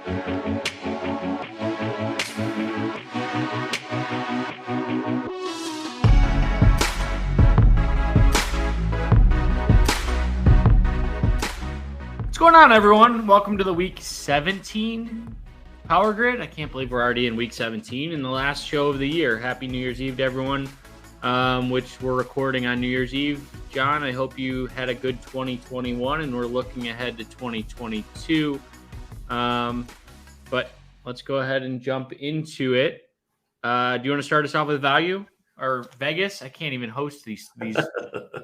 What's going on, everyone? Welcome to the Week 17 Powergrid. I can't believe we're already in Week 17 and the last show of the year. Happy New Year's Eve to everyone, which we're recording on New Year's Eve. John, I hope you had a good 2021 and we're looking ahead to 2022. But let's go ahead and jump into it. Do you want to start us off with value or Vegas? I can't even host these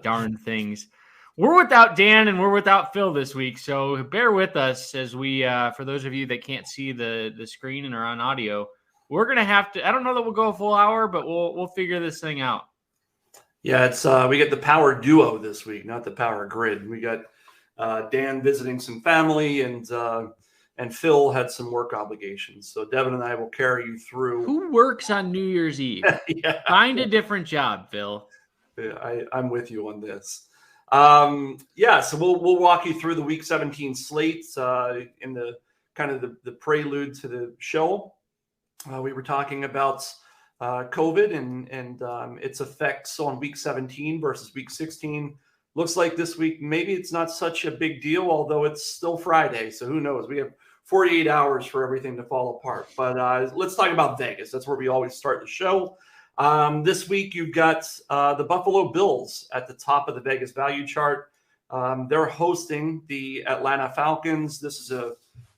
darn things. We're without Dan and we're without Phil this week, so bear with us as we, for those of you that can't see the screen and are on audio, we're going to have to, I don't know that we'll go a full hour, but we'll figure this thing out. Yeah, it's we get the power duo this week, not the power grid. We got Dan visiting some family and Phil had some work obligations. So Devin and I will carry you through. Who works on New Year's Eve? Yeah. Find a different job, Phil. Yeah, I'm with you on this. So we'll walk you through the Week 17 slates in the kind of the prelude to the show. We were talking about COVID and its effects on Week 17 versus Week 16. Looks like this week maybe it's not such a big deal, although it's still Friday, so who knows? We have 48 hours for everything to fall apart. But let's talk about Vegas. That's where we always start the show. This week, you've got the Buffalo Bills at the top of the Vegas value chart. They're hosting the Atlanta Falcons. This is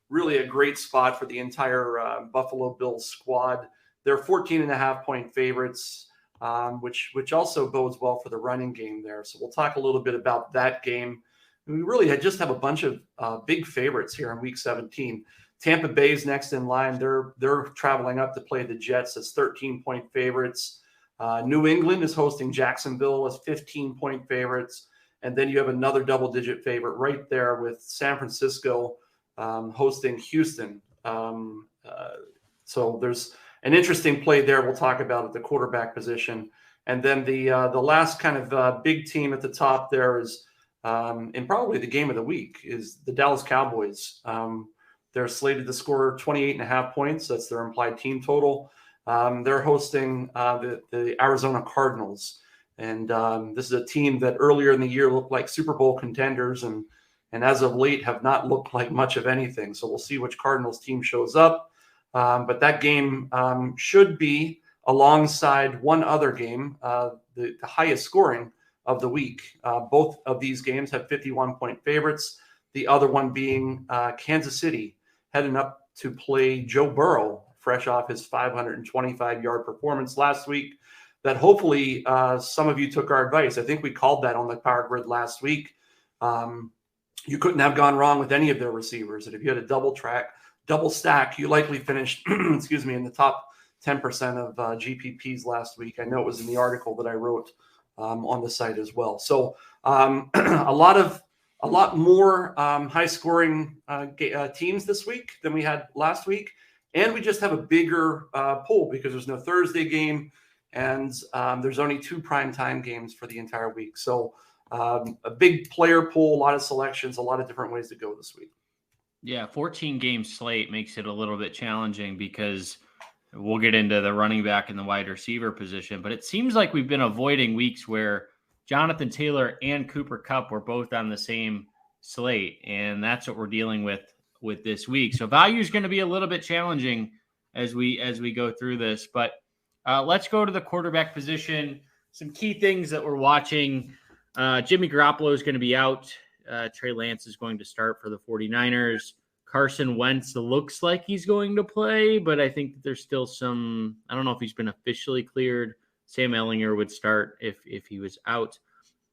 really a great spot for the entire Buffalo Bills squad. They're 14.5-point favorites, which also bodes well for the running game there. So we'll talk a little bit about that game. We really just have a bunch of big favorites here in Week 17. Tampa Bay's next in line. They're traveling up to play the Jets as 13-point favorites. New England is hosting Jacksonville as 15-point favorites. And then you have another double-digit favorite right there with San Francisco hosting Houston. So there's an interesting play there we'll talk about at the quarterback position. And then the last kind of big team at the top there is, and probably the game of the week, is the Dallas Cowboys. They're slated to score 28.5 points. That's their implied team total. They're hosting the Arizona Cardinals. And this is a team that earlier in the year looked like Super Bowl contenders and as of late have not looked like much of anything. So we'll see which Cardinals team shows up. But that game should be alongside one other game, the highest scoring of the week. Both of these games have 51-point favorites. The other one being Kansas City, heading up to play Joe Burrow, fresh off his 525-yard performance last week. That hopefully some of you took our advice. I think we called that on the Power Grid last week. You couldn't have gone wrong with any of their receivers. And if you had a double stack, you likely finished, in the top 10% of GPPs last week. I know it was in the article that I wrote on the site as well. So a lot more high-scoring teams this week than we had last week. And we just have a bigger pool because there's no Thursday game and there's only 2 primetime games for the entire week. So a big player pool, a lot of selections, a lot of different ways to go this week. Yeah, 14-game slate makes it a little bit challenging because we'll get into the running back and the wide receiver position. But it seems like we've been avoiding weeks where Jonathan Taylor and Cooper Kupp were both on the same slate, and that's what we're dealing with this week. So value is going to be a little bit challenging as we go through this. But let's go to the quarterback position. Some key things that we're watching. Jimmy Garoppolo is going to be out. Trey Lance is going to start for the 49ers. Carson Wentz looks like he's going to play, but I think that there's still some, I don't know if he's been officially cleared. Sam Ehlinger would start if he was out.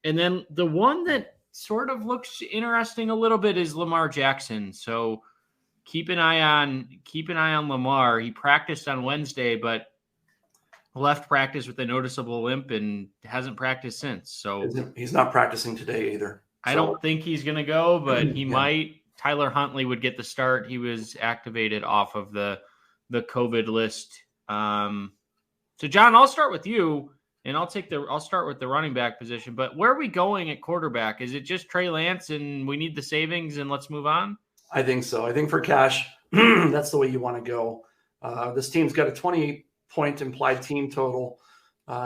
And then the one that sort of looks interesting a little bit is Lamar Jackson. So keep an eye on Lamar. He practiced on Wednesday, but left practice with a noticeable limp and hasn't practiced since. So he's not practicing today either. I don't think he's going to go, but he might. Tyler Huntley would get the start. He was activated off of the COVID list. So John, I'll start with you and I'll start with the running back position, but where are we going at quarterback? Is it just Trey Lance and we need the savings and let's move on? I think so. I think for cash that's the way you want to go. This team's got a 28-point implied team total.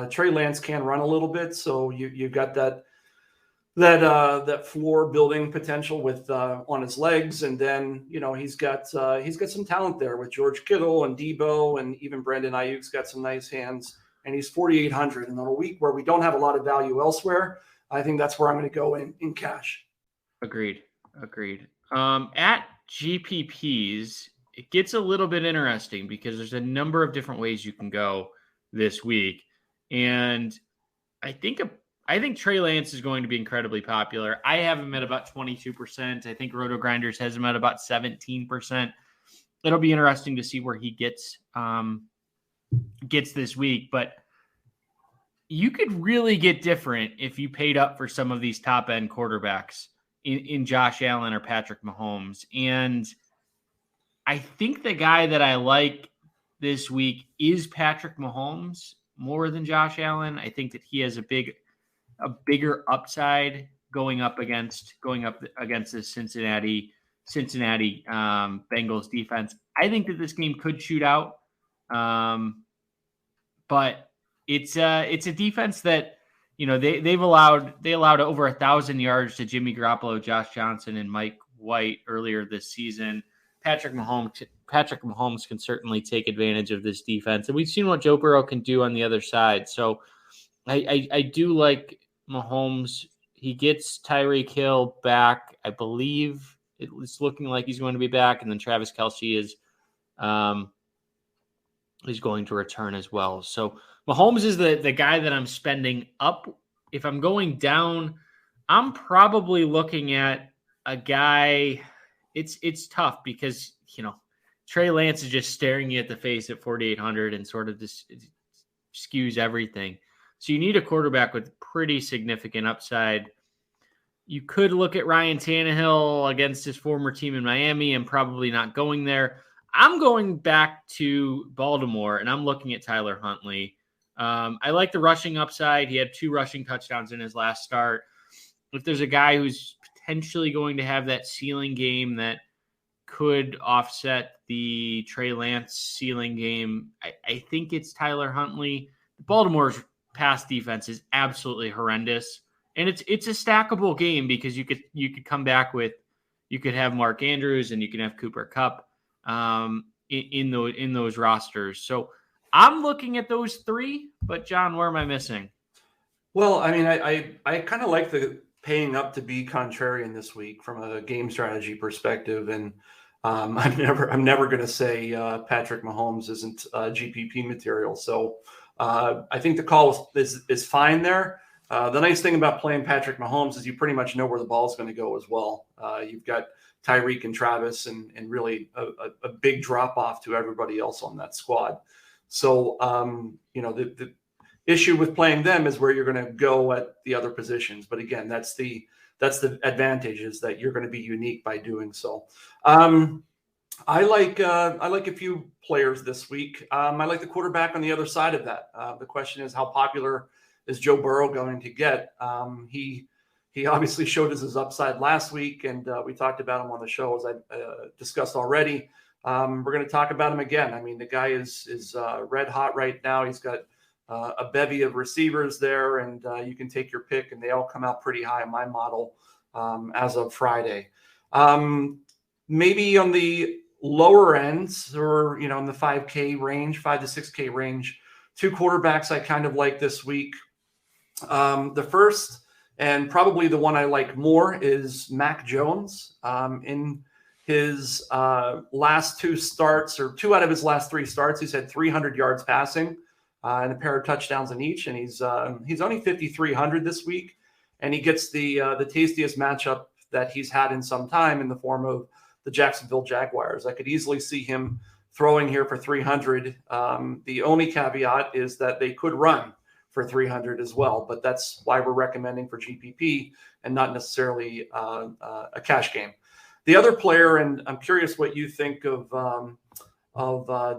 Trey Lance can run a little bit, so you've got that floor building potential with on his legs, and then he's got some talent there with George Kittle and Debo, and even Brandon Ayuk's got some nice hands, and he's 4,800. And on a week where we don't have a lot of value elsewhere, I think that's where I'm going to go in cash. Agreed. At GPPs, it gets a little bit interesting because there's a number of different ways you can go this week, and I think Trey Lance is going to be incredibly popular. I have him at about 22%. I think RotoGrinders has him at about 17%. It'll be interesting to see where he gets this week, but you could really get different if you paid up for some of these top end quarterbacks in Josh Allen or Patrick Mahomes. And I think the guy that I like this week is Patrick Mahomes more than Josh Allen. I think that he has a bigger upside going up against the Cincinnati Bengals defense. I think that this game could shoot out, but it's a defense that they allowed over 1,000 yards to Jimmy Garoppolo, Josh Johnson, and Mike White earlier this season. Patrick Mahomes can certainly take advantage of this defense, and we've seen what Joe Burrow can do on the other side. So I do like Mahomes. He gets Tyreek Hill back. I believe it's looking like he's going to be back, and then Travis Kelce is going to return as well. So Mahomes is the guy that I'm spending up. If I'm going down, I'm probably looking at a guy. It's tough because Trey Lance is just staring you at the face at 4,800 and sort of just skews everything. So you need a quarterback with pretty significant upside. You could look at Ryan Tannehill against his former team in Miami and probably not going there. I'm going back to Baltimore, and I'm looking at Tyler Huntley. I like the rushing upside. He had 2 rushing touchdowns in his last start. If there's a guy who's potentially going to have that ceiling game that could offset the Trey Lance ceiling game, I think it's Tyler Huntley. Baltimore's pass defense is absolutely horrendous, and it's a stackable game because you could come back with, you could have Mark Andrews and you can have Cooper Kupp in those rosters. So I'm looking at those 3, but John, where am I missing? Well, I mean, I kind of like the paying up to be contrarian this week from a game strategy perspective, and I'm never going to say Patrick Mahomes isn't GPP material. So I think the call is fine there. The nice thing about playing Patrick Mahomes is you pretty much know where the ball is going to go as well. You've got Tyreek and Travis and really a big drop off to everybody else on that squad. So, the issue with playing them is where you're going to go at the other positions. But again, that's the advantage, is that you're going to be unique by doing so. I like a few players this week. I like the quarterback on the other side of that. The question is, how popular is Joe Burrow going to get? He obviously showed us his upside last week, and we talked about him on the show, as I discussed already. We're going to talk about him again. I mean, the guy is red hot right now. He's got a bevy of receivers there, and you can take your pick, and they all come out pretty high in my model as of Friday. Maybe on the lower ends, or in the 5K range, 5 to 6K range, 2 quarterbacks I kind of like this week. The first, and probably the one I like more, is Mac Jones. In his last 2 starts, or 2 out of his last 3 starts, he's had 300 yards passing and a pair of touchdowns in each, and he's only 5,300 this week, and he gets the tastiest matchup that he's had in some time in the form of the Jacksonville Jaguars. I could easily see him throwing here for 300. The only caveat is that they could run for 300 as well, but that's why we're recommending for GPP and not necessarily a cash game. The other player, and I'm curious what you think of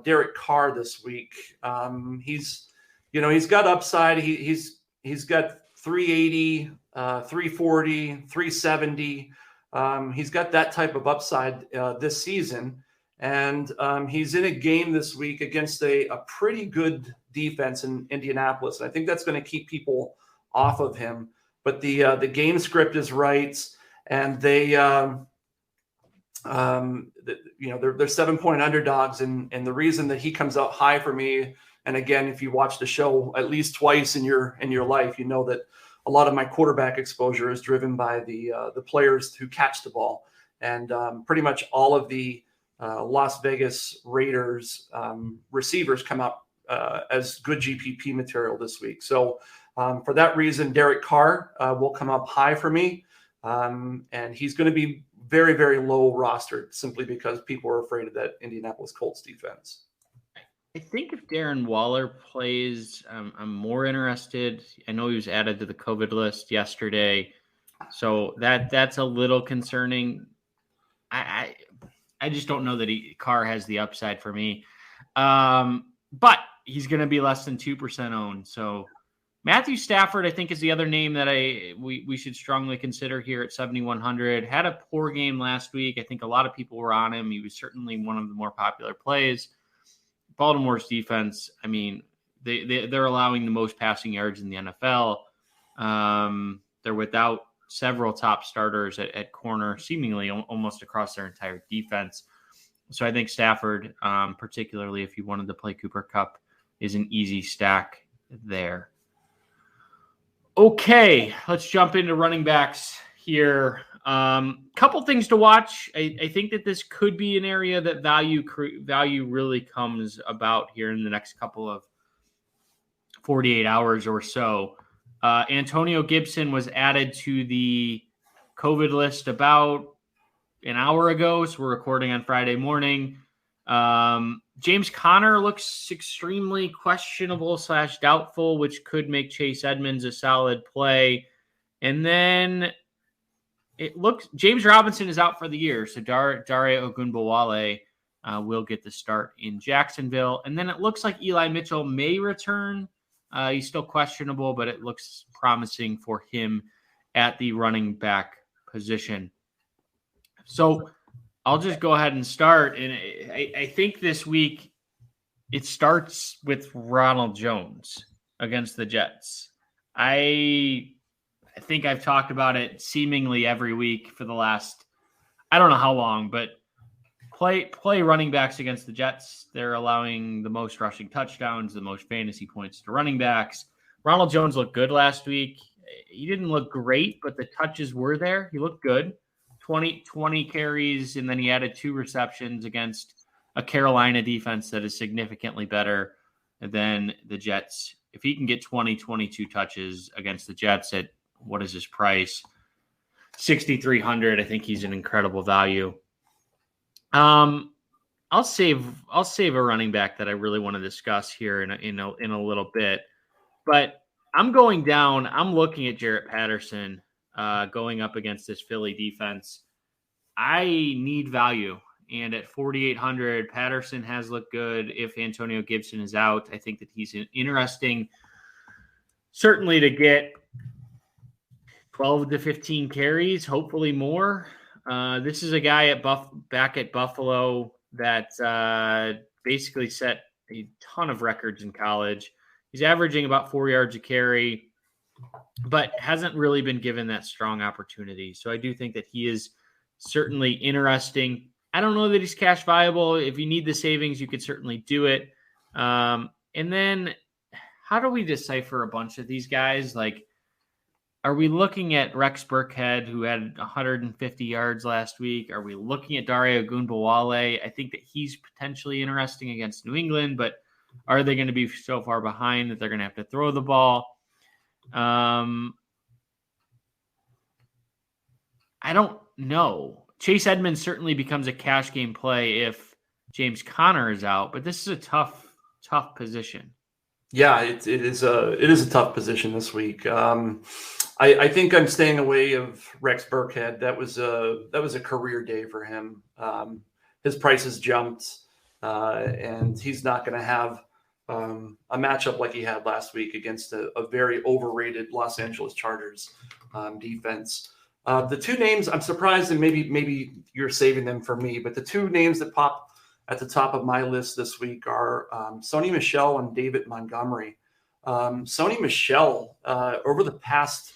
Derek Carr this week. He's got upside. He's got 380, 340, 370. He's got that type of upside this season. And he's in a game this week against a pretty good defense in Indianapolis. And I think that's going to keep people off of him. But the game script is right, and they they're 7-point underdogs, and the reason that he comes out high for me, and again, if you watch the show at least twice in your life, you know that a lot of my quarterback exposure is driven by the players who catch the ball, and pretty much all of the Las Vegas Raiders receivers come up as good GPP material this week. So for that reason, Derek Carr will come up high for me, and he's going to be very, very low rostered simply because people are afraid of that Indianapolis Colts defense. I think if Darren Waller plays, I'm more interested. I know he was added to the COVID list yesterday, so that's a little concerning. I just don't know that Carr has the upside for me. But he's going to be less than 2% owned. So Matthew Stafford, I think, is the other name that we should strongly consider here at 7,100. Had a poor game last week. I think a lot of people were on him. He was certainly one of the more popular plays. Baltimore's defense, I mean, they're allowing the most passing yards in the NFL. They're without several top starters at corner, seemingly almost across their entire defense. So I think Stafford, particularly if you wanted to play Cooper Kupp, is an easy stack there. Okay, let's jump into running backs here. Couple things to watch. I think that this could be an area that value really comes about here in the next couple of 48 hours or so. Antonio Gibson was added to the COVID list about an hour ago, so we're recording on Friday morning. James Conner looks extremely questionable / doubtful, which could make Chase Edmonds a solid play. And then it looks James Robinson is out for the year, so Dare Ogunbowale will get the start in Jacksonville. And then it looks like Eli Mitchell may return. He's still questionable, but it looks promising for him at the running back position. So I'll just go ahead and start. And I think this week it starts with Ronald Jones against the Jets. I think I've talked about it seemingly every week for the last, I don't know how long, but play running backs against the Jets. They're allowing the most rushing touchdowns, the most fantasy points to running backs. Ronald Jones looked good last week. He didn't look great, but the touches were there. He looked good. 20 carries, and then he added 2 receptions against a Carolina defense that is significantly better than the Jets. If he can get 22 touches against the Jets at what is his price? 6,300. I think he's an incredible value. I'll save a running back that I really want to discuss here in a little bit, but I'm going down. I'm looking at Jarrett Patterson going up against this Philly defense. I need value, and at 4,800, Patterson has looked good. If Antonio Gibson is out, I think that he's interesting, certainly to get 12 to 15 carries, hopefully more. This is a guy back at Buffalo that basically set a ton of records in college. He's averaging about 4 yards a carry, but hasn't really been given that strong opportunity. So I do think that he is certainly interesting. I don't know that he's cash viable. If you need the savings, you could certainly do it. And then how do we decipher a bunch of these guys? Like, are we looking at Rex Burkhead, who had 150 yards last week? Are we looking at Dare Ogunbowale? I think that he's potentially interesting against New England, but are they going to be so far behind that they're going to have to throw the ball? I don't know. Chase Edmonds certainly becomes a cash game play if James Conner is out, but this is a tough position. Yeah, it is a tough position this week. I think I'm staying away of Rex Burkhead. That was a career day for him. His prices jumped, and he's not going to have a matchup like he had last week against a very overrated Los Angeles Chargers defense. The two names I'm surprised, and maybe you're saving them for me, but the two names that pop at the top of my list this week are Sony Michel and David Montgomery. Sony Michel, over the past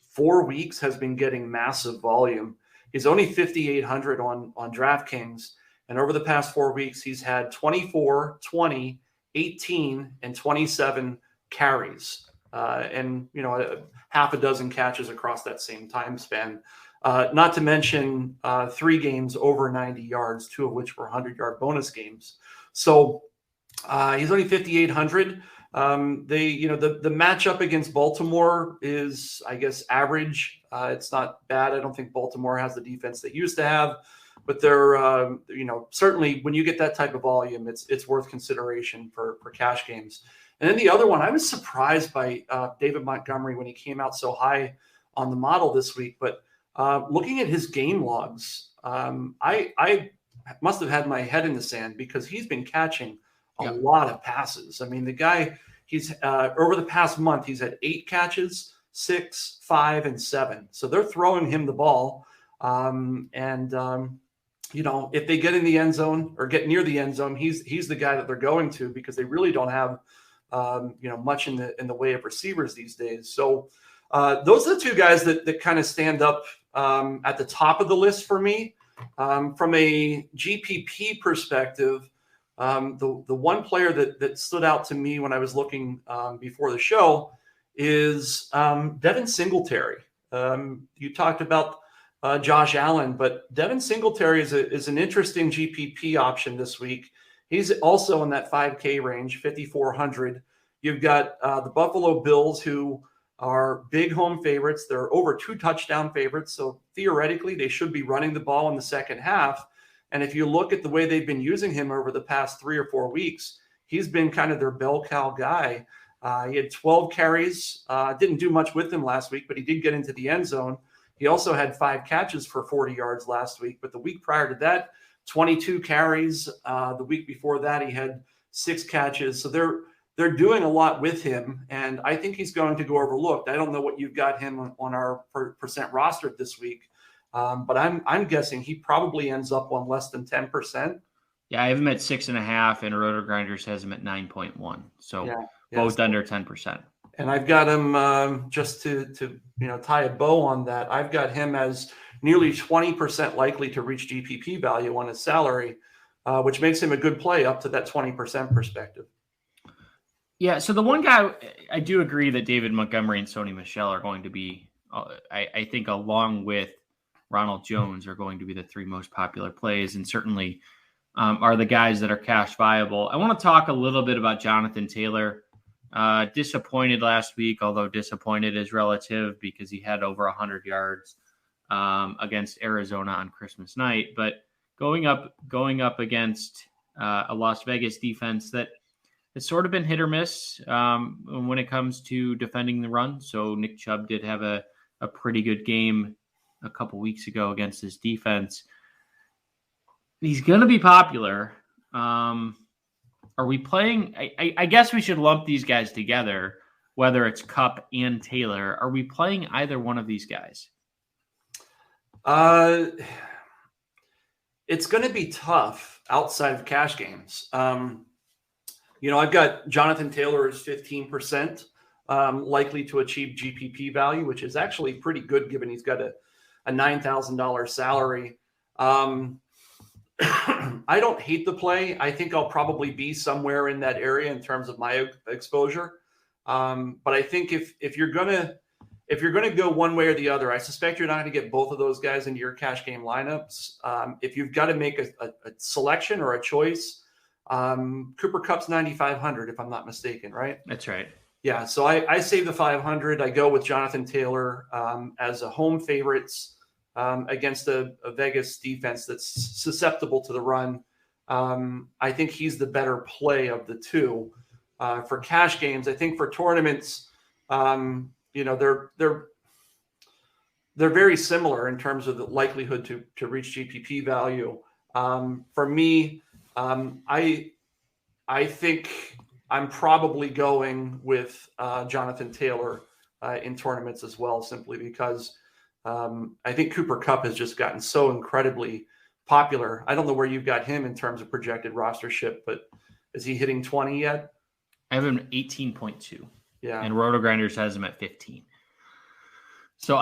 4 weeks, has been getting massive volume. He's only 5,800 on DraftKings. And over the past 4 weeks, he's had 24, 20, 18, and 27 carries. And, half a dozen catches across that same time span. Not to mention 3 games over 90 yards, 2 of which were 100-yard bonus games. So he's only 5,800. The matchup against Baltimore is, I guess, average. It's not bad. I don't think Baltimore has the defense they used to have, but they're, certainly when you get that type of volume, it's worth consideration for cash games. And then the other one, I was surprised by David Montgomery when he came out so high on the model this week, but looking at his game logs, I must have had my head in the sand because he's been catching a lot of passes. I mean, the guy, he's over the past month, he's had 8 catches, 6, 5, and 7. So they're throwing him the ball. If they get in the end zone or get near the end zone, he's the guy that they're going to because they really don't have, much in the way of receivers these days. So those are the 2 guys that kind of stand up at the top of the list for me. From a GPP perspective, the one player that stood out to me when I was looking before the show is Devin Singletary. You talked about Josh Allen, but Devin Singletary is an interesting GPP option this week. He's also in that 5K range, 5,400. You've got the Buffalo Bills, who are big home favorites. They're over 2 touchdown favorites, so theoretically they should be running the ball in the second half. And if you look at the way they've been using him over the past 3 or 4 weeks, he's been kind of their bell cow guy. He had 12 carries. Didn't do much with him last week, but he did get into the end zone. He also had 5 catches for 40 yards last week. But the week prior to that, 22 carries. The week before that, he had 6 catches. So they're doing a lot with him, and I think he's going to go overlooked. I don't know what you've got him on our percent roster this week. But I'm guessing he probably ends up on less than 10%. Yeah, I have him at 6.5, and RotoGrinders has him at 9.1. So both under 10%. And I've got him just to tie a bow on that. I've got him as nearly 20% likely to reach GPP value on his salary, which makes him a good play up to that 20% perspective. Yeah, so the one guy, I do agree that David Montgomery and Sony Michel are going to be, I think, along with Ronald Jones, are going to be the 3 most popular plays, and certainly are the guys that are cash viable. I want to talk a little bit about Jonathan Taylor. Disappointed last week, although disappointed is relative because he had over 100 yards against Arizona on Christmas night. But going up against a Las Vegas defense that has sort of been hit or miss when it comes to defending the run. So Nick Chubb did have a pretty good game a couple weeks ago against his defense. He's going to be popular. Are we playing? I guess we should lump these guys together, whether it's Kupp and Taylor. Are we playing either one of these guys? It's going to be tough outside of cash games. I've got Jonathan Taylor as 15% likely to achieve GPP value, which is actually pretty good given he's got a $9,000 salary. I don't hate the play. I think I'll probably be somewhere in that area in terms of my exposure. But I think if you're gonna go one way or the other, I suspect you're not going to get both of those guys into your cash game lineups. If you've got to make a selection or a choice, Cooper Kupp's 9,500, if I'm not mistaken, right? That's right. Yeah. So I save the 500. I go with Jonathan Taylor as a home favorites against a Vegas defense that's susceptible to the run. I think he's the better play of the 2 for cash games. I think for tournaments, they're very similar in terms of the likelihood to reach GPP value. For me, I think I'm probably going with Jonathan Taylor in tournaments as well, simply because I think Cooper Kupp has just gotten so incredibly popular. I don't know where you've got him in terms of projected rostership, but is he hitting 20 yet? I have him at 18.2. Yeah. And RotoGrinders has him at 15. So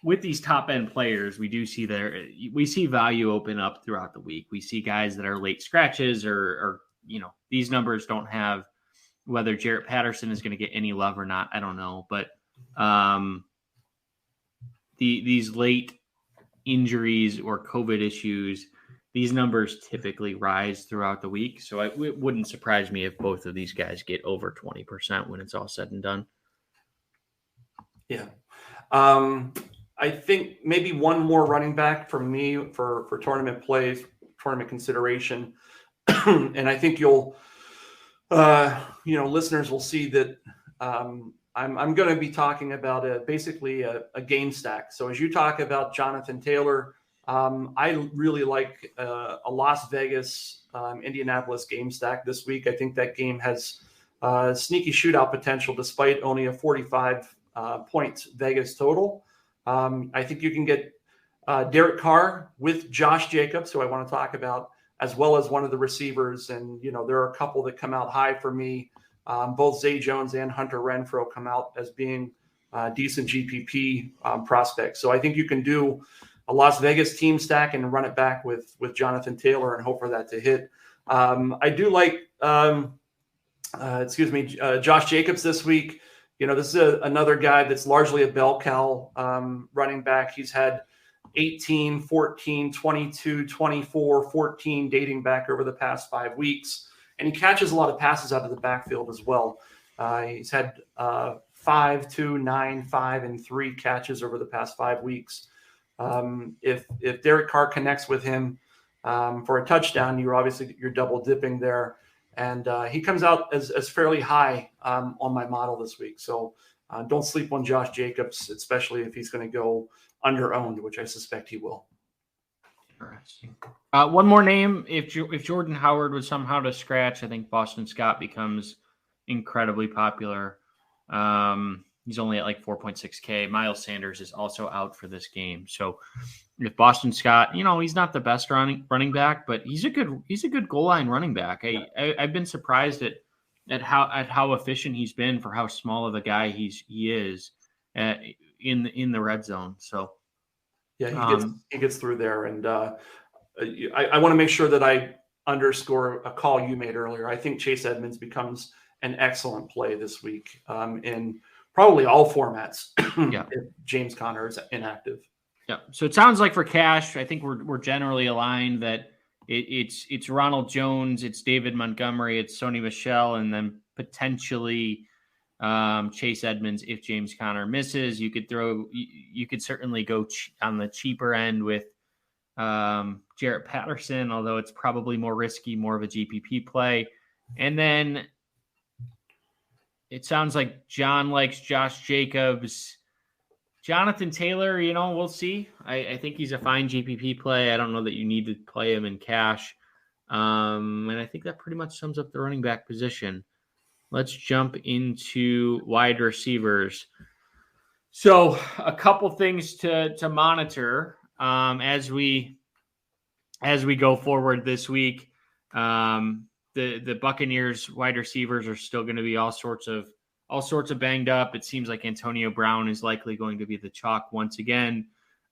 with these top end players, we see value open up throughout the week. We see guys that are late scratches or these numbers don't have whether Jarrett Patterson is going to get any love or not. I don't know, but these late injuries or COVID issues, these numbers typically rise throughout the week. So it wouldn't surprise me if both of these guys get over 20% when it's all said and done. Yeah. I think maybe one more running back from me for tournament plays, tournament consideration. And I think you'll, listeners will see that I'm going to be talking about basically a game stack. So as you talk about Jonathan Taylor, I really like a Las Vegas, Indianapolis game stack this week. I think that game has sneaky shootout potential despite only a 45 points Vegas total. I think you can get Derek Carr with Josh Jacobs, who I want to talk about, as well as one of the receivers. And, there are a couple that come out high for me. Both Zay Jones and Hunter Renfrow come out as being decent GPP prospects. So I think you can do a Las Vegas team stack and run it back with Jonathan Taylor and hope for that to hit. I do like, Josh Jacobs this week. This is another guy that's largely a bell cow running back. He's had 18, 14, 22, 24, 14 dating back over the past 5 weeks. And he catches a lot of passes out of the backfield as well. He's had 5, 2, 9, 5, and 3 catches over the past 5 weeks. If Derek Carr connects with him for a touchdown, you're double dipping there. And he comes out as fairly high on my model this week. So don't sleep on Josh Jacobs, especially if he's going to go under-owned, which I suspect he will. Interesting. One more name. If Jordan Howard was somehow to scratch, I think Boston Scott becomes incredibly popular. He's only at like 4.6K. Miles Sanders is also out for this game. So if Boston Scott, he's not the best running back, but he's a good goal line running back. I've been surprised at how efficient he's been for how small of a guy he is in the red zone. So yeah, he gets through there, and I want to make sure that I underscore a call you made earlier. I think Chase Edmonds becomes an excellent play this week in probably all formats. Yeah. If James Conner is inactive. Yeah. So it sounds like for cash, I think we're generally aligned that it's Ronald Jones, it's David Montgomery, it's Sony Michel, and then potentially Chase Edmonds if James Conner misses. You could certainly go on the cheaper end with Jarrett Patterson, although it's probably more risky, more of a GPP play. And then it sounds like John likes Josh Jacobs. Jonathan Taylor, we'll see. I think he's a fine GPP play. I don't know that you need to play him in cash. And I think that pretty much sums up the running back position. Let's jump into wide receivers. So a couple things to monitor as we go forward this week. The Buccaneers wide receivers are still going to be all sorts of banged up. It seems like Antonio Brown is likely going to be the chalk once again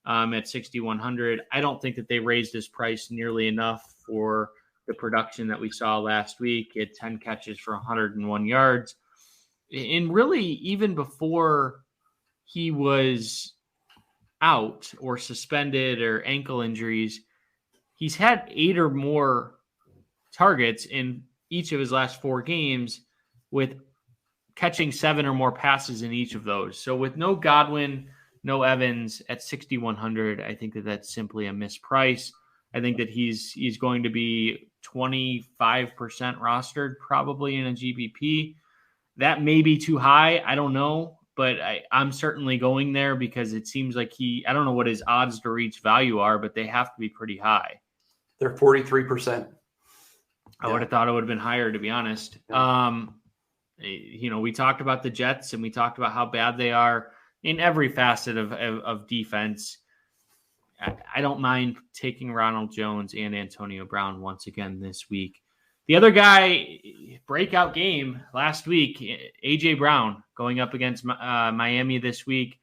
at 6,100. I don't think that they raised his price nearly enough for the production that we saw last week. He had 10 catches for 101 yards. And really, even before he was out or suspended or ankle injuries, he's had 8 or more targets in each of his last 4 games, with catching 7 or more passes in each of those. So with no Godwin, no Evans at 6,100, I think that that's simply a misprice. I think that he's going to be 25% rostered probably in a GPP. That may be too high. I don't know, but I'm certainly going there because it seems like I don't know what his odds to reach value are, but they have to be pretty high. They're 43%. I would have thought it would have been higher, to be honest. Yeah. We talked about the Jets and we talked about how bad they are in every facet of defense. I don't mind taking Ronald Jones and Antonio Brown once again this week. The other guy, breakout game last week, A.J. Brown going up against Miami this week,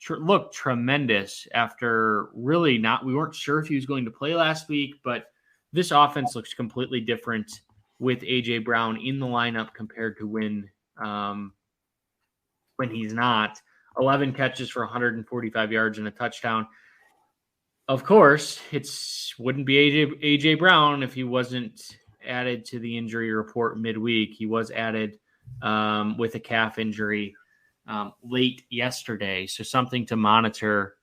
looked tremendous after really we weren't sure if he was going to play last week, but this offense looks completely different with A.J. Brown in the lineup compared to when he's not. 11 catches for 145 yards and a touchdown. Of course, wouldn't be A.J. Brown if he wasn't added to the injury report midweek. He was added with a calf injury late yesterday, so something to monitor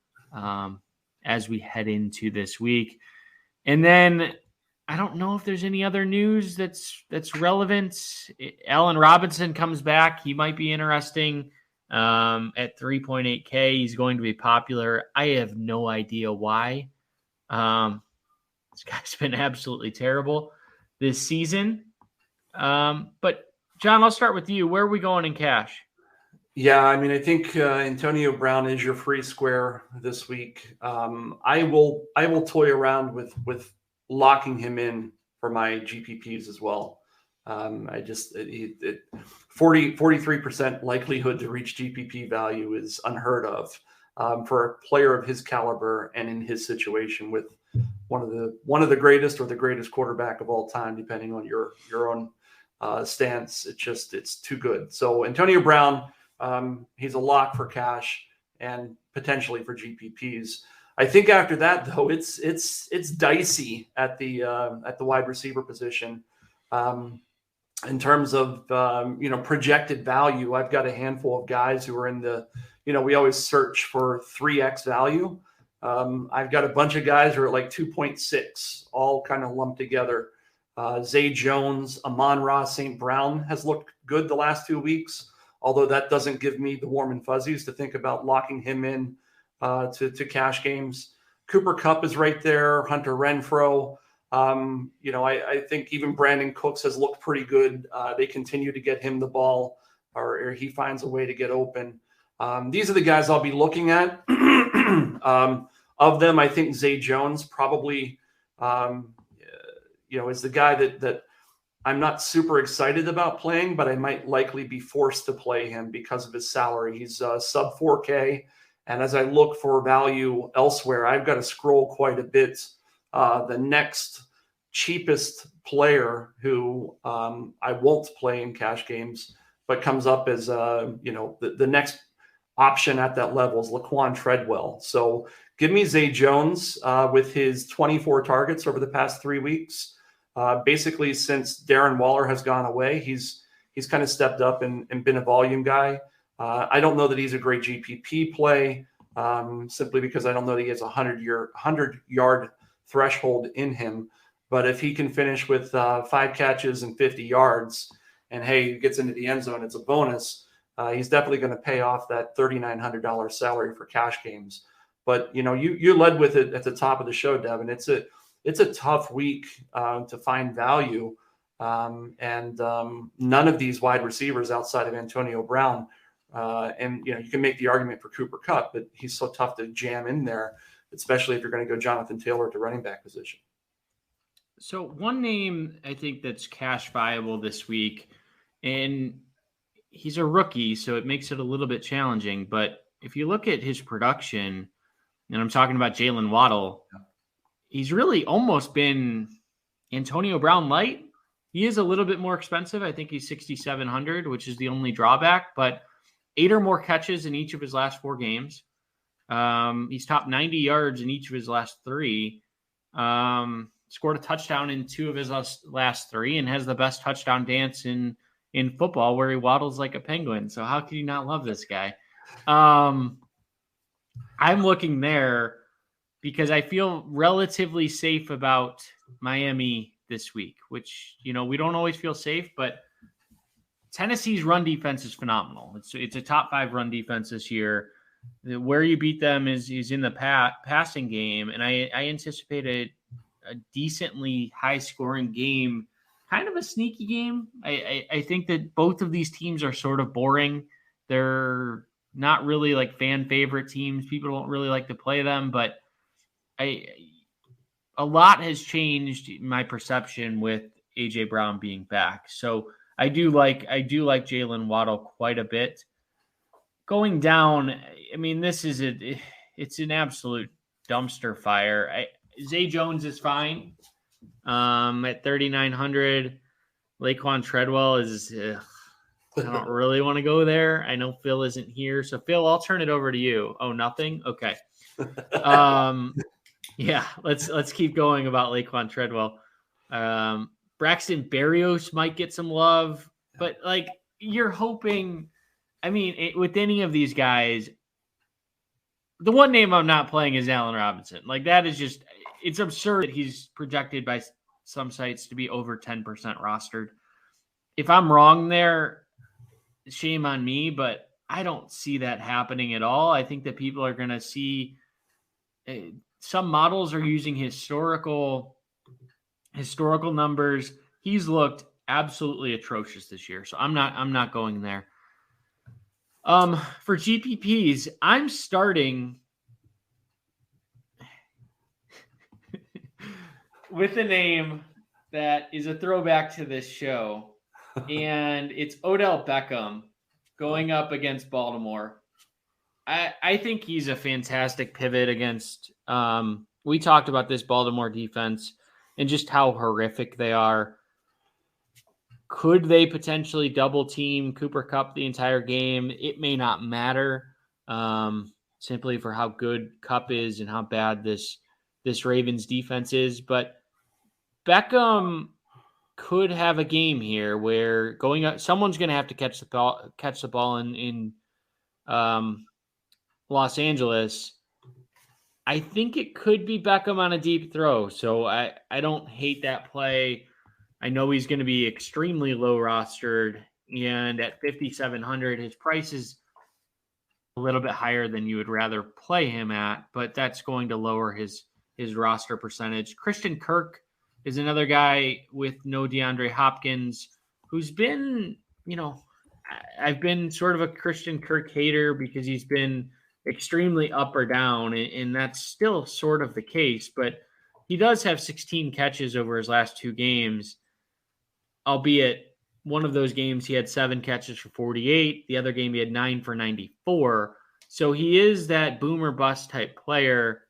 as we head into this week. And then I don't know if there's any other news that's relevant. Allen Robinson comes back. He might be interesting at 3.8K. He's going to be popular. I have no idea why. This guy's been absolutely terrible this season. But John, I'll start with you. Where are we going in cash? Yeah, I mean, I think Antonio Brown is your free square this week. I will toy around with locking him in for my GPPs as well. 43% likelihood to reach GPP value is unheard of for a player of his caliber and in his situation with one of the greatest or the greatest quarterback of all time, depending on your own stance. It's too good. So Antonio Brown, he's a lock for cash and potentially for GPPs. I think after that, though, it's dicey at the wide receiver position. In terms of projected value, I've got a handful of guys who are in the, we always search for 3x value. I've got a bunch of guys who are at like 2.6, all kind of lumped together. Zay Jones, Amon-Ra St. Brown has looked good the last 2 weeks, although that doesn't give me the warm and fuzzies to think about locking him in to cash games. Cooper Kupp is right there. Hunter Renfrow. I think even Brandon Cooks has looked pretty good. They continue to get him the ball, or he finds a way to get open. These are the guys I'll be looking at. Of them, I think Zay Jones probably, is the guy that I'm not super excited about playing, but I might likely be forced to play him because of his salary. He's sub 4K. And as I look for value elsewhere, I've got to scroll quite a bit. The next cheapest player who I won't play in cash games, but comes up as the next option at that level is Laquan Treadwell. So give me Zay Jones with his 24 targets over the past 3 weeks. Basically, since Darren Waller has gone away, he's kind of stepped up and been a volume guy. I don't know that he's a great GPP play, simply because I don't know that he has a 100-yard threshold in him. But if he can finish with 5 catches and 50 yards, and hey, he gets into the end zone, it's a bonus. He's definitely going to pay off that $3,900 salary for cash games. But you led with it at the top of the show, Devin. It's a tough week to find value, and none of these wide receivers outside of Antonio Brown. And you can make the argument for Cooper Kupp, but he's so tough to jam in there, especially if you're going to go Jonathan Taylor to running back position. So one name I think that's cash viable this week, and he's a rookie, so it makes it a little bit challenging. But if you look at his production, and I'm talking about Jalen Waddle, he's really almost been Antonio Brown light. He is a little bit more expensive. I think he's 6,700, which is the only drawback, but 8 or more catches in each of his last 4 games. He's topped 90 yards in each of his last 3. Scored a touchdown in 2 of his last 3, and has the best touchdown dance in football, where he waddles like a penguin. So how could you not love this guy? I'm looking there because I feel relatively safe about Miami this week, which, we don't always feel safe, but Tennessee's run defense is phenomenal. It's a top 5 run defense this year. Where you beat them is in the passing game, and I anticipate a decently high-scoring game, kind of a sneaky game. I think that both of these teams are sort of boring. They're not really like fan favorite teams. People don't really like to play them, but a lot has changed my perception with AJ Brown being back. So I do like Jalen Waddle quite a bit. Going down, I mean, it's an absolute dumpster fire. Zay Jones is fine at 3,900. Laquan Treadwell is. I don't really want to go there. I know Phil isn't here, so Phil, I'll turn it over to you. Oh, nothing. Okay. Yeah, let's keep going about Laquan Treadwell. Braxton Berrios might get some love, but like you're hoping. I mean, with any of these guys, the one name I'm not playing is Allen Robinson. Like that is just, it's absurd that he's projected by some sites to be over 10% rostered. If I'm wrong there, shame on me, but I don't see that happening at all. I think that people are going to see some models are using historical numbers. He's looked absolutely atrocious this year. So I'm not going there. For GPPs, I'm starting with a name that is a throwback to this show, and it's Odell Beckham going up against Baltimore. I think he's a fantastic pivot against we talked about this Baltimore defense and just how horrific they are. Could they potentially double team Cooper Kupp the entire game? It may not matter simply for how good Kupp is and how bad this Ravens defense is. But Beckham could have a game here where going up, someone's going to have to catch the ball in Los Angeles. I think it could be Beckham on a deep throw. So I don't hate that play. I know he's going to be extremely low rostered, and at 5,700, his price is a little bit higher than you would rather play him at, but that's going to lower his roster percentage. Christian Kirk is another guy with no DeAndre Hopkins, who's been, I've been sort of a Christian Kirk hater because he's been extremely up or down, and that's still sort of the case, but he does have 16 catches over his last two games. Albeit one of those games he had 7 catches for 48. The other game he had 9 for 94. So he is that boomer bust type player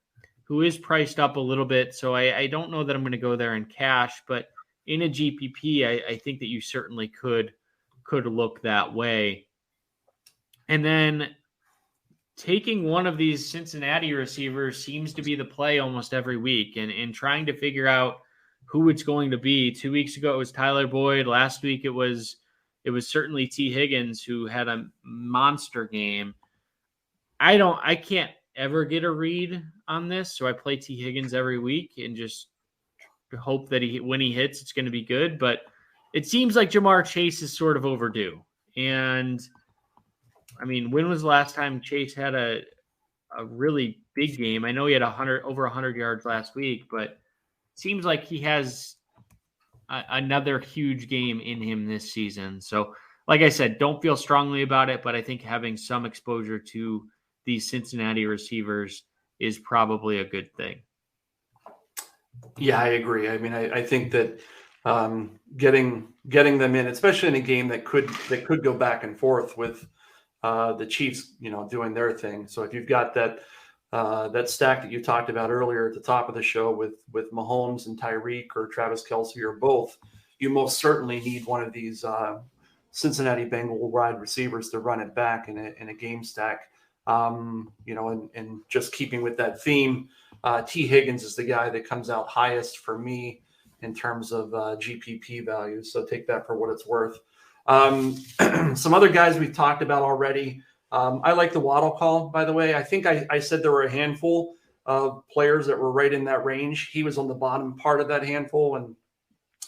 who is priced up a little bit. So I don't know that I'm going to go there in cash, but in a GPP, I think that you certainly could look that way. And then taking one of these Cincinnati receivers seems to be the play almost every week, and trying to figure out who it's going to be. 2 weeks ago, it was Tyler Boyd. Last week, it was certainly T. Higgins, who had a monster game. I can't ever get a read on this, so I play T. Higgins every week and just hope that when he hits, it's going to be good. But it seems like Jamar Chase is sort of overdue. And I mean, when was the last time Chase had a really big game? I know he had over 100 yards last week, but seems like he has another huge game in him this season. So, like I said, don't feel strongly about it, but I think having some exposure to these Cincinnati receivers is probably a good thing. Yeah, I agree. I mean, I think that getting them in, especially in a game that could go back and forth with the Chiefs, doing their thing. So if you've got that stack that you talked about earlier at the top of the show with Mahomes and Tyreek or Travis Kelce or both, you most certainly need one of these Cincinnati Bengal wide receivers to run it back in a game stack. And just keeping with that theme, T. Higgins is the guy that comes out highest for me in terms of GPP value. So take that for what it's worth. Some other guys we've talked about already. I like the Waddle call, by the way. I think I said there were a handful of players that were right in that range. He was on the bottom part of that handful,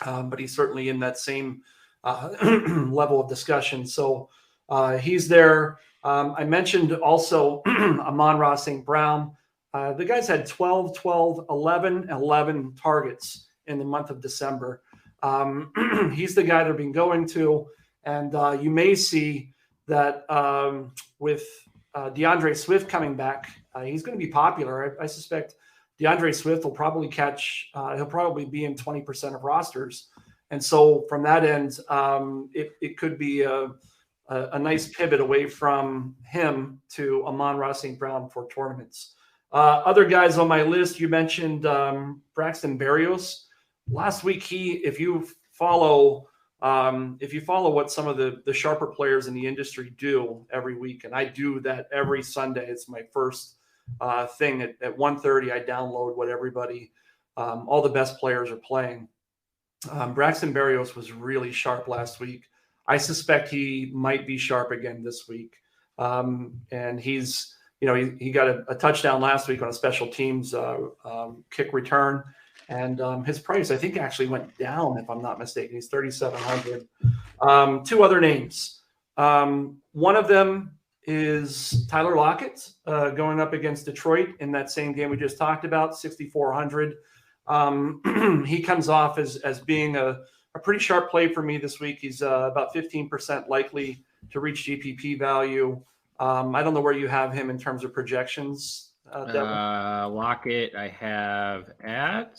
but he's certainly in that same level of discussion. So he's there. I mentioned also Amon-Ra St. Brown. The guy's had 12, 12, 11, 11 targets in the month of December. He's the guy they've been going to, and you may see that with DeAndre Swift coming back, he's going to be popular. I suspect DeAndre Swift will probably he'll probably be in 20% of rosters. And so from that end, it could be a nice pivot away from him to Amon-Ra St. Brown for tournaments. Other guys on my list, you mentioned Braxton Berrios. Last week, if you follow what some of the sharper players in the industry do every week, and I do that every Sunday, it's my first thing at 1:30. I download what everybody, all the best players are playing. Braxton Berrios was really sharp last week. I suspect he might be sharp again this week. And he's, he got a touchdown last week on a special teams kick return. And his price, I think, actually went down, if I'm not mistaken. He's $3,700. Two other names. One of them is Tyler Lockett going up against Detroit in that same game we just talked about, 6,400. He comes off as being a pretty sharp play for me this week. He's about 15% likely to reach GPP value. I don't know where you have him in terms of projections. Lockett, I have at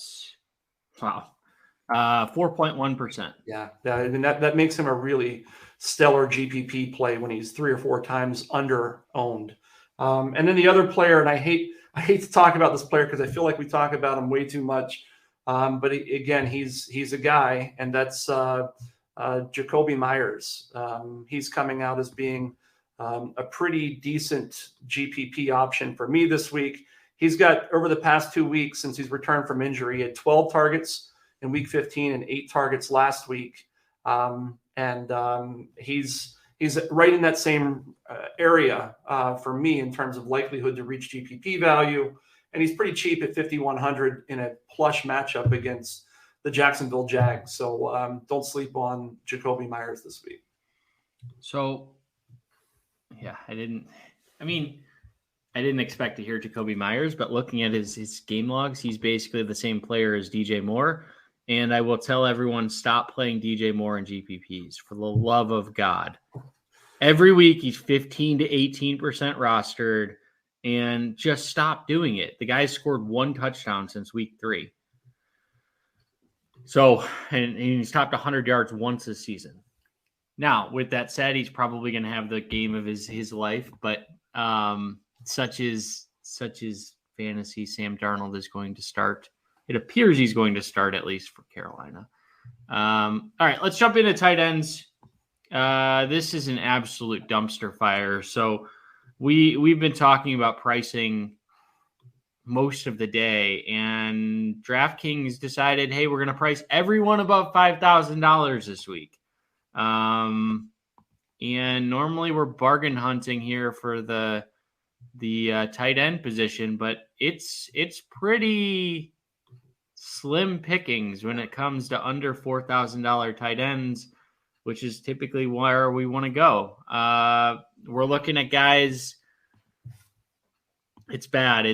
4.1%. Yeah, and that makes him a really stellar GPP play when he's 3 or 4 times under owned. And then the other player, and I hate to talk about this player because I feel like we talk about him way too much. But again, he's a guy, and that's Jacoby Myers. He's coming out as being a pretty decent GPP option for me this week. He's got, over the past 2 weeks since he's returned from injury, he had 12 targets in week 15 and 8 targets last week. He's right in that same area for me in terms of likelihood to reach GPP value. And he's pretty cheap at 5,100 in a plush matchup against the Jacksonville Jags. So don't sleep on Jacoby Myers this week. So, yeah, I didn't expect to hear Jacoby Myers, but looking at his game logs, he's basically the same player as DJ Moore. And I will tell everyone, stop playing DJ Moore in GPPs for the love of God. Every week he's 15 to 18% rostered, and just stop doing it. The guy's scored 1 touchdown since week 3. So, and he's topped 100 yards once this season. Now, with that said, he's probably going to have the game of his life, but such is fantasy. Sam Darnold is going to start. It appears he's going to start, at least for Carolina. All right, let's jump into tight ends. This is an absolute dumpster fire. So we've been talking about pricing most of the day, and DraftKings decided, hey, we're going to price everyone above $5,000 this week. And normally we're bargain hunting here for the tight end position, but it's pretty slim pickings when it comes to under $4,000 tight ends, which is typically where we want to go. We're looking at guys. It's bad.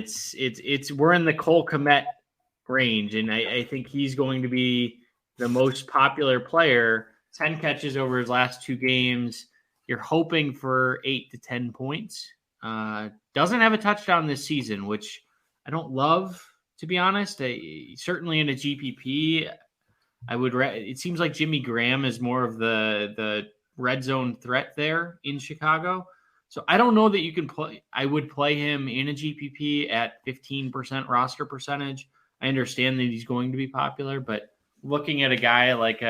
We're in the Cole Kmet range, and I think he's going to be the most popular player. 10 catches over his last 2 games. You're hoping for 8 to 10 points. Doesn't have a touchdown this season, which I don't love, to be honest. Certainly in a GPP, it seems like Jimmy Graham is more of the red zone threat there in Chicago. So I don't know that you can play. I would play him in a GPP at 15% roster percentage. I understand that he's going to be popular, but looking at a guy like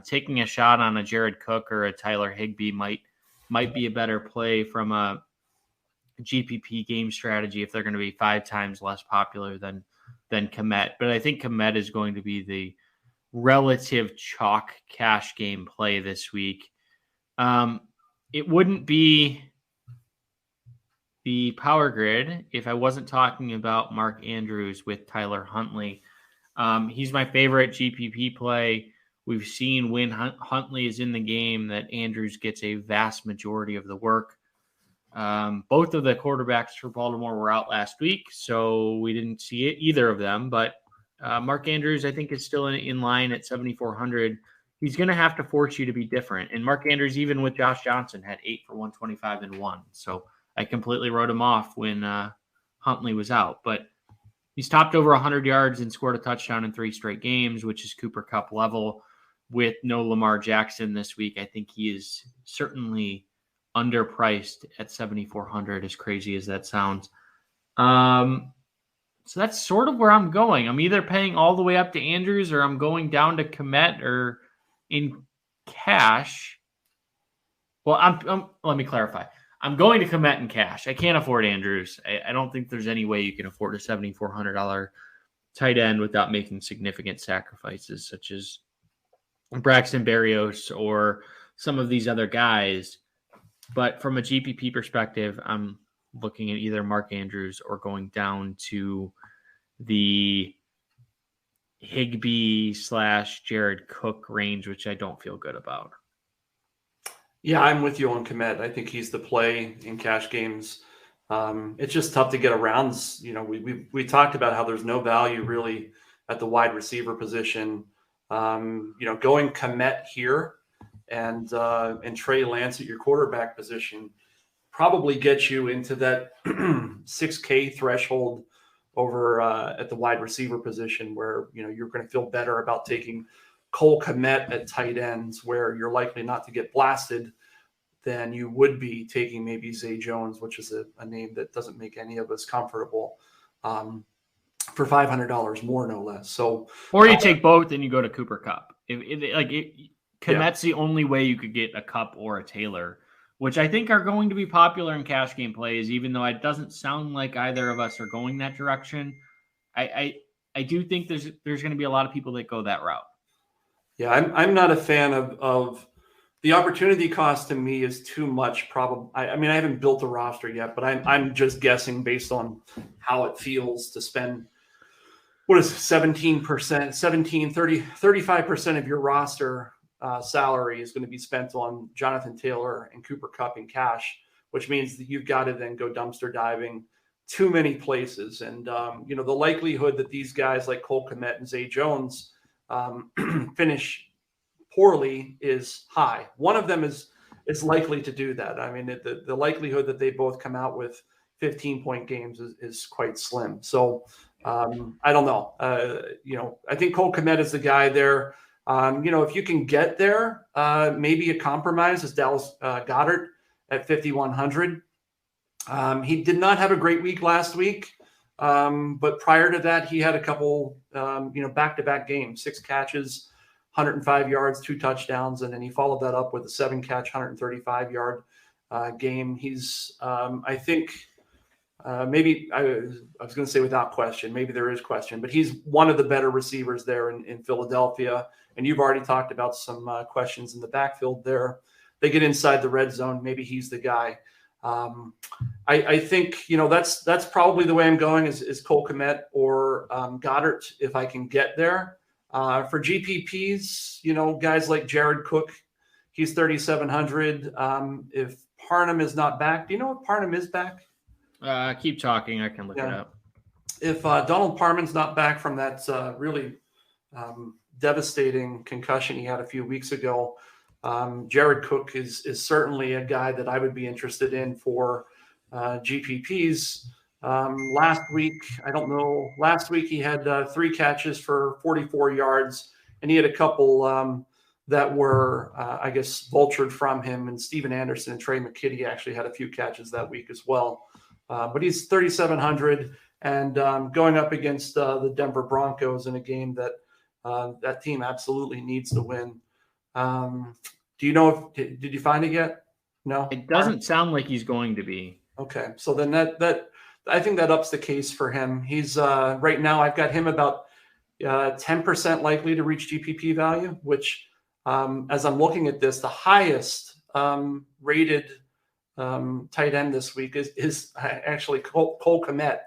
taking a shot on a Jared Cook or a Tyler Higbee might be a better play from a GPP game strategy if they're going to be 5 times less popular than Kmet. But I think Kmet is going to be the relative chalk cash game play this week. It wouldn't be the power grid if I wasn't talking about Mark Andrews with Tyler Huntley. He's my favorite GPP play. We've seen when Huntley is in the game that Andrews gets a vast majority of the work. Both of the quarterbacks for Baltimore were out last week, so we didn't see either of them. But Mark Andrews, I think, is still in line at 7,400. He's going to have to force you to be different. And Mark Andrews, even with Josh Johnson, had 8 for 125 and 1. So I completely wrote him off when Huntley was out. But He's topped over 100 yards and scored a touchdown in 3 straight games, which is Cooper Kupp level. With no Lamar Jackson this week, I think he is certainly underpriced at 7,400, as crazy as that sounds. So that's sort of where I'm going. I'm either paying all the way up to Andrews, or I'm going down to Kmet or in cash. Well, let me clarify. I'm going to Kmet in cash. I can't afford Andrews. I don't think there's any way you can afford a $7,400 tight end without making significant sacrifices, such as Braxton Berrios or some of these other guys. But from a GPP perspective, I'm looking at either Mark Andrews or going down to the Higbee / Jared Cook range, which I don't feel good about. Yeah, I'm with you on Kmet. I think he's the play in cash games. It's just tough to get around. You know, we talked about how there's no value really at the wide receiver position. You know, going Kmet here and Trey Lance at your quarterback position probably gets you into that 6K threshold over at the wide receiver position, where, you know, you're going to feel better about taking Cole Kmet at tight ends, where you're likely not to get blasted, than you would be taking maybe Zay Jones, which is a name that doesn't make any of us comfortable, for $500 more, no less. So, or you take both and you go to Cooper Kupp. Kmet's the only way you could get a Kupp or a Taylor, which I think are going to be popular in cash game plays, even though it doesn't sound like either of us are going that direction. I do think there's going to be a lot of people that go that route. Yeah, I'm not a fan of the opportunity cost. To me is too much. Probably. I mean, I haven't built a roster yet, but I'm just guessing based on how it feels to spend, what is 17%, 35% of your roster salary is going to be spent on Jonathan Taylor and Cooper Kupp in cash, which means that you've got to then go dumpster diving too many places. And, you know, the likelihood that these guys like Cole Kmet and Zay Jones finish poorly is high. One of them is likely to do that. I mean, the likelihood that they both come out with 15-point games is quite slim. So I don't know. You know, I think Cole Kmet is the guy there. You know, if you can get there, maybe a compromise is Dallas Goedert at 5,100. He did not have a great week last week, but prior to that, he had a couple, you know, back-to-back games, 6 catches, 105 yards, 2 touchdowns, and then he followed that up with a 7-catch, 135-yard game. He's, I think, maybe I was going to say without question, maybe there is question, but he's one of the better receivers there in Philadelphia. And you've already talked about some questions in the backfield there. They get inside the red zone. Maybe he's the guy. I think, you know, that's probably the way I'm going is Cole Kmet or Goddard if I can get there. For GPPs, you know, guys like Jared Cook, he's 3,700. If Parham is not back, do you know if Parham is back? Keep talking. I can look it up. If Donald Parham's not back from that really devastating concussion he had a few weeks ago, Jared Cook is certainly a guy that I would be interested in for GPPs. Last week he had 3 catches for 44 yards, and he had a couple that were, I guess, vultured from him. And Steven Anderson and Trey McKitty actually had a few catches that week as well. But he's 3,700 and going up against the Denver Broncos in a game that that team absolutely needs to win. Do you know did you find it yet? No, it doesn't sound like he's going to be. Okay, so then that I think that ups the case for him. He's right now I've got him about 10% likely to reach GPP value, which as I'm looking at this, the highest rated tight end this week is actually Cole Kmet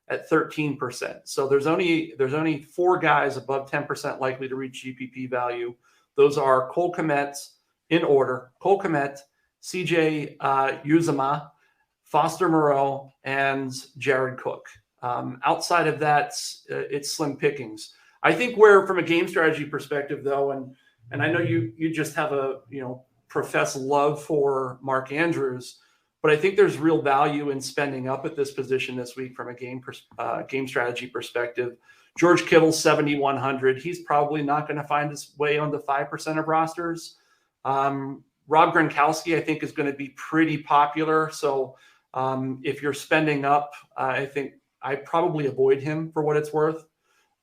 at 13%. So there's only 4 guys above 10% likely to reach GPP value. Those are Cole Kmet in order: Cole Kmet, CJ Uzomah, Foster Moreau, and Jared Cook. Outside of that, it's slim pickings. I think where, from a game strategy perspective, though, and I know you just have a professed love for Mark Andrews. but I think there's real value in spending up at this position this week from a game strategy perspective. George Kittle, 7,100. He's probably not going to find his way on the 5% of rosters. Rob Gronkowski, I think, is going to be pretty popular. So if you're spending up, I think I probably avoid him for what it's worth.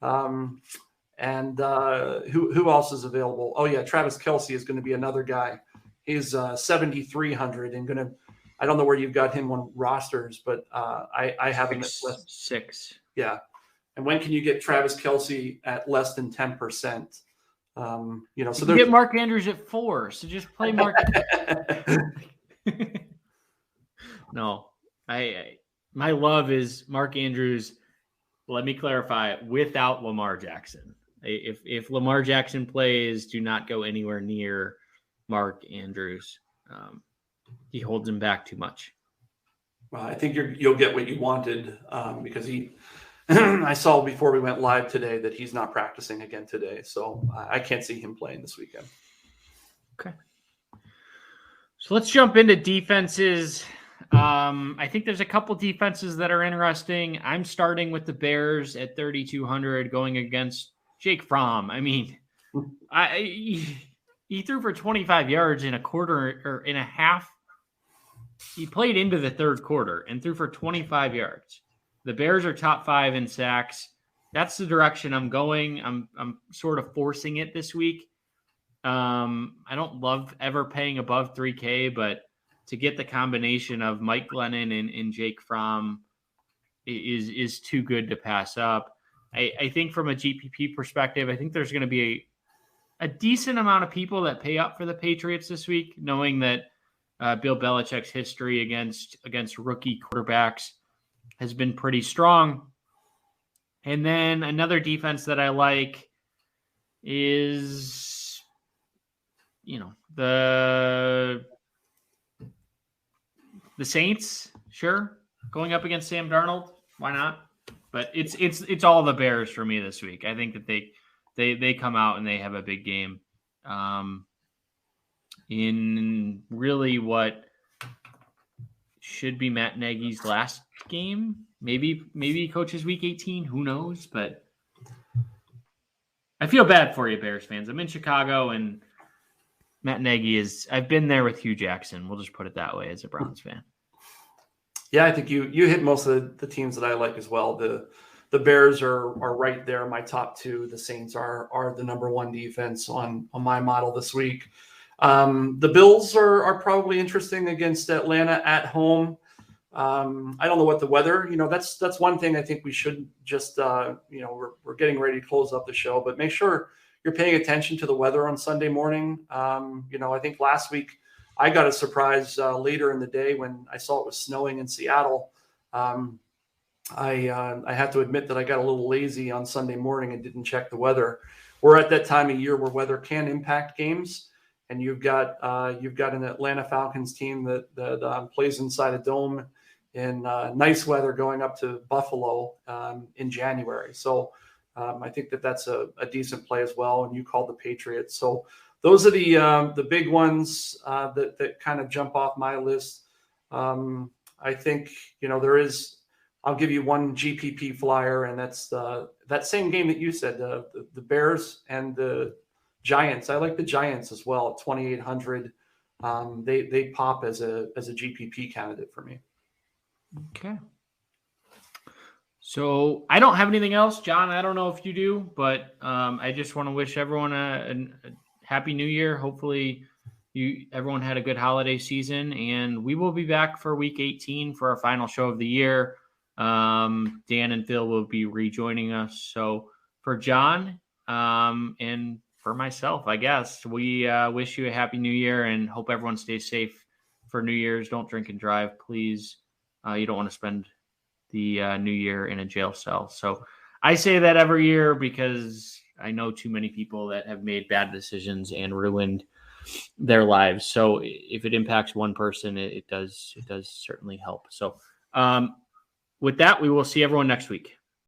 And who else is available? Oh yeah, Travis Kelce is going to be another guy. He's 7,300 and I don't know where you've got him on rosters, but I have him at six. Yeah. And when can you get Travis Kelce at less than 10%? So you get Mark Andrews at 4. So just play Mark. No, my love is Mark Andrews. Let me clarify, without Lamar Jackson. If Lamar Jackson plays, do not go anywhere near Mark Andrews. He holds him back too much. Well, I think you'll get what you wanted because I saw before we went live today that he's not practicing again today. So I can't see him playing this weekend. Okay. So let's jump into defenses. I think there's a couple defenses that are interesting. I'm starting with the Bears at 3,200 going against Jake Fromm. I mean, he threw for 25 yards in a quarter or in a half. He played into the third quarter and threw for 25 yards. The Bears are top 5 in sacks. That's the direction I'm going. I'm sort of forcing it this week. I don't love ever paying above 3K, but to get the combination of Mike Glennon and Jake Fromm is too good to pass up. I think from a GPP perspective, I think there's going to be a decent amount of people that pay up for the Patriots this week, knowing that Bill Belichick's history against rookie quarterbacks has been pretty strong. And then another defense that I like is, the Saints, sure. Going up against Sam Darnold, why not? But it's all the Bears for me this week. I think that they come out and they have a big game. In really what should be Matt Nagy's last game. Maybe he coaches week 18. Who knows? But I feel bad for you, Bears fans. I'm in Chicago, and Matt Nagy I've been there with Hugh Jackson. We'll just put it that way as a Browns fan. Yeah, I think you hit most of the teams that I like as well. The Bears are right there. My top 2. The Saints are the number 1 defense on my model this week. The Bills are probably interesting against Atlanta at home. I don't know what the weather, that's one thing I think we should just, we're getting ready to close up the show, but make sure you're paying attention to the weather on Sunday morning. I think last week I got a surprise later in the day when I saw it was snowing in Seattle. I have to admit that I got a little lazy on Sunday morning and didn't check the weather. We're at that time of year where weather can impact games. And you've got an Atlanta Falcons team that plays inside a dome in nice weather going up to Buffalo in January. So I think that's a decent play as well. And you called the Patriots. So those are the big ones that kind of jump off my list. I think there is. I'll give you one GPP flyer, and that's that same game that you said, the Bears and the Giants. I like the Giants as well at 2,800. They pop as a GPP candidate for me. Okay. So I don't have anything else, John. I don't know if you do, but I just want to wish everyone a happy New Year. Hopefully, everyone had a good holiday season, and we will be back for Week 18 for our final show of the year. Dan and Phil will be rejoining us. So for John and for myself, I guess, we wish you a happy New Year and hope everyone stays safe for New Year's. Don't drink and drive, please. You don't want to spend the New Year in a jail cell. So I say that every year because I know too many people that have made bad decisions and ruined their lives. So if it impacts one person, it does certainly help. So with that, we will see everyone next week.